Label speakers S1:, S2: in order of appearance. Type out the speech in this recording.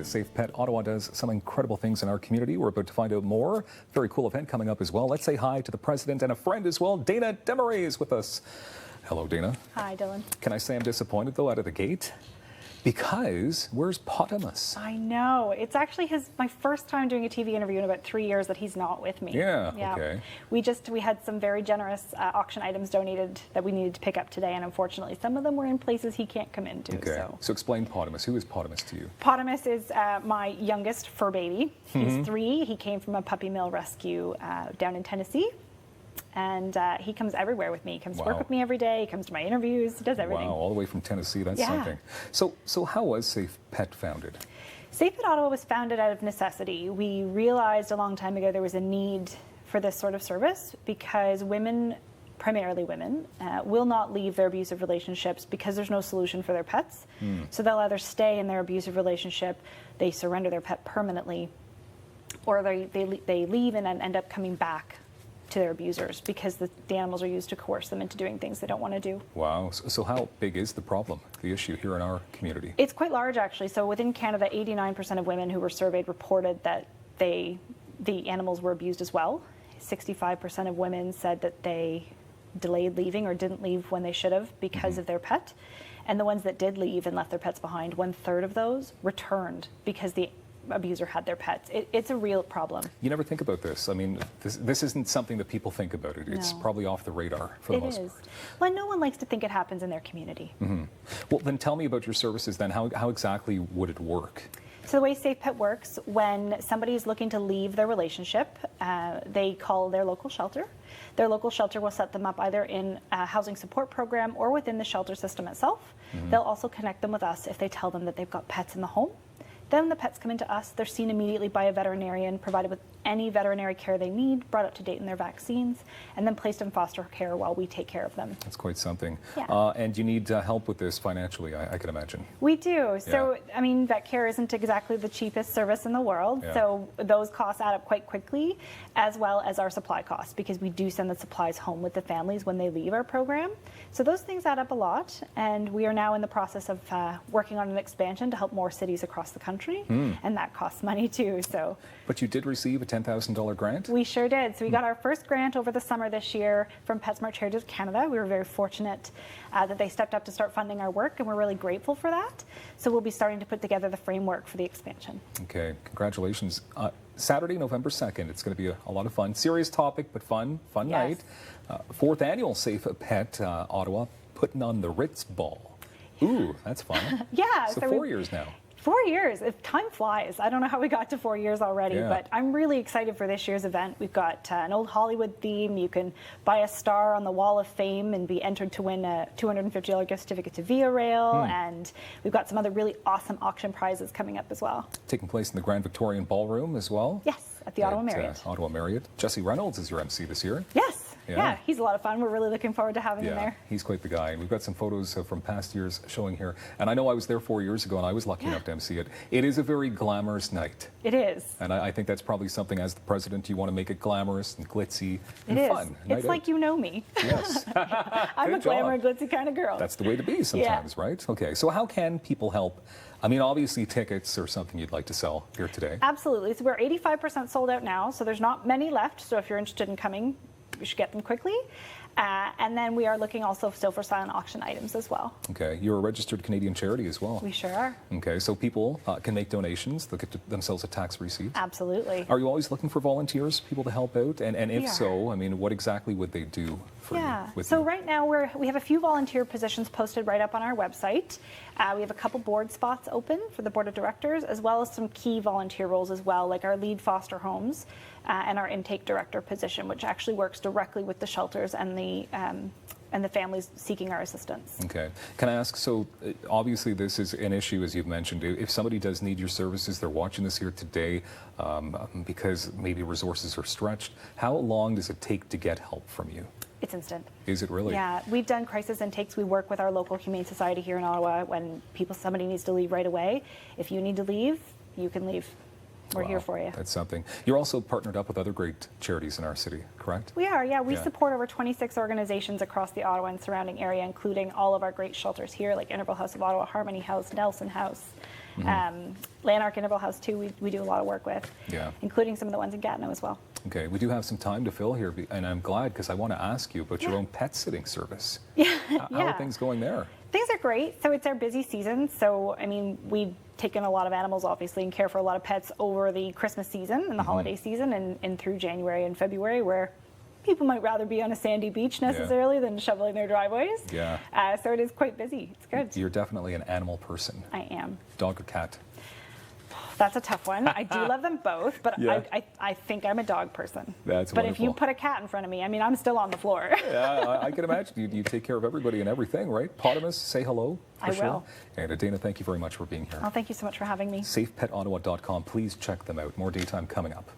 S1: SafePet Ottawa does some incredible things in our community. We're about to find out more. Very cool event coming up as well. Let's say hi to the president and a friend as well. Dayna Desmarais is with us. Hello, Dayna.
S2: Hi, Dylan.
S1: Can I say I'm disappointed, though, out of the gate? Because where's Puttin?
S2: I know. It's actually my first time doing a TV interview in about 3 years that he's not with me.
S1: Yeah. Okay.
S2: We had some very generous auction items donated that we needed to pick up today, and unfortunately some of them were in places he can't come into.
S1: Okay. So explain Puttin. Who is Puttin to you?
S2: Puttin is my youngest fur baby. He's 3. He came from a puppy mill rescue down in Tennessee. And he comes everywhere with me. He comes to work with me every day. He comes to my interviews. He does everything.
S1: Wow, all the way from Tennessee. That's something. So how was SafePet founded?
S2: SafePet Ottawa was founded out of necessity. We realized a long time ago there was a need for this sort of service because women, primarily women, will not leave their abusive relationships because there's no solution for their pets. So they'll either stay in their abusive relationship, they surrender their pet permanently, or they leave and then end up coming back to their abusers because the animals are used to coerce them into doing things they don't want to do. Wow.
S1: So how big is the problem, the issue here in our community?
S2: It's quite large, actually. So within Canada, 89% of women who were surveyed reported that the animals were abused as well. 65% of women said that they delayed leaving or didn't leave when they should have because of their pet. And the ones that did leave and left their pets behind, 1/3 of those returned because the abuser had their pets. It's a real problem.
S1: You never think about this. I mean, this isn't something that people think about. It's probably off the radar for the most part.
S2: Well, no one likes to think it happens in their community.
S1: Well, then tell me about your services then. How exactly would it work?
S2: So the way SafePet works, when somebody is looking to leave their relationship, they call their local shelter. Their local shelter will set them up either in a housing support program or within the shelter system itself. They'll also connect them with us if they tell them that they've got pets in the home. Then the pets come into us. They're seen immediately by a veterinarian, provided with any veterinary care they need, brought up to date in their vaccines, and then placed in foster care while we take care of them.
S1: That's quite something.
S2: Yeah.
S1: And you need help with this financially, I can imagine.
S2: We do. So, I mean, vet care isn't exactly the cheapest service in the world. So those costs add up quite quickly, as well as our supply costs, because we do send the supplies home with the families when they leave our program. So those things add up a lot, and we are now in the process of working on an expansion to help more cities across the country, and that costs money too. So.
S1: But you did receive a $10,000 grant?
S2: We sure did. So we got our first grant over the summer this year from PetSmart Charities Canada. We were very fortunate that they stepped up to start funding our work, and we're really grateful for that. So we'll be starting to put together the framework for the expansion.
S1: Okay, congratulations. Saturday, November 2nd, it's going to be a lot of fun. Serious topic, but fun night. 4th annual SafePet Ottawa, putting on the Ritz ball. Ooh, that's fun. So 4 years now.
S2: 4 years. Time flies. I don't know how we got to 4 years already, but I'm really excited for this year's event. We've got an old Hollywood theme. You can buy a star on the Wall of Fame and be entered to win a $250 gift certificate to Via Rail, and we've got some other really awesome auction prizes coming up as well.
S1: Taking place in the Grand Victorian Ballroom as well?
S2: Yes, at the Ottawa Marriott.
S1: Ottawa Marriott. Jesse Reynolds is your MC this year.
S2: Yes. Yeah, he's a lot of fun. We're really looking forward to having him there.
S1: He's quite the guy. And we've got some photos from past years showing here. And I know I was there 4 years ago, and I was lucky enough to MC it. It is a very glamorous night.
S2: It is.
S1: And I think that's probably something, as the president, you want to make it glamorous and glitzy and fun.
S2: It's like you know me.
S1: Yes.
S2: I'm a glamour and glitzy kind of girl.
S1: That's the way to be sometimes, right? Okay, so how can people help? I mean, obviously tickets are something you'd like to sell here today.
S2: Absolutely. So we're 85% sold out now, so there's not many left. So if you're interested in coming, you should get them quickly. And then we are looking also still for silent auction items as well. Okay,
S1: you're a registered Canadian charity as well.
S2: We sure are.
S1: Okay, so people can make donations. They'll get themselves a tax receipt.
S2: Absolutely.
S1: Are you always looking for volunteers, people to help out? And if so, I mean, what exactly would they do for you?
S2: So right now we have a few volunteer positions posted right up on our website. We have a couple board spots open for the board of directors, as well as some key volunteer roles as well, like our lead foster homes and our intake director position, which actually works directly with the shelters and the families seeking our assistance.
S1: Okay. Can I ask, so obviously this is an issue, as you've mentioned. If somebody does need your services, they're watching this here today because maybe resources are stretched, how long does it take to get help from you?
S2: It's instant.
S1: Is it really?
S2: Yeah, we've done crisis intakes. We work with our local Humane Society here in Ottawa when somebody needs to leave right away. If you need to leave, you can leave. We're here for you.
S1: That's something. You're also partnered up with other great charities in our city, correct?
S2: We are, yeah. We support over 26 organizations across the Ottawa and surrounding area, including all of our great shelters here, like Interval House of Ottawa, Harmony House, Nelson House, Lanark Interval House too, we do a lot of work with, including some of the ones in Gatineau as well.
S1: Okay, we do have some time to fill here, and I'm glad because I want to ask you about your own pet sitting service. How are things going there?
S2: Things are great. So it's our busy season. So, I mean, we've taken a lot of animals, obviously, and care for a lot of pets over the Christmas season and the holiday season and through January and February, where people might rather be on a sandy beach necessarily than shoveling their driveways. So it is quite busy. It's good.
S1: You're definitely an animal person.
S2: I am.
S1: Dog or cat?
S2: That's a tough one. I do love them both, but I think I'm a dog person.
S1: That's
S2: but
S1: wonderful.
S2: if you put a cat in front of me, I mean, I'm still on the floor.
S1: I can imagine. You take care of everybody and everything, right? Potamus, say hello.
S2: I will.
S1: And Dayna, thank you very much for being here.
S2: Oh, thank you so much for having me.
S1: SafePetOttawa.com. Please check them out. More daytime coming up.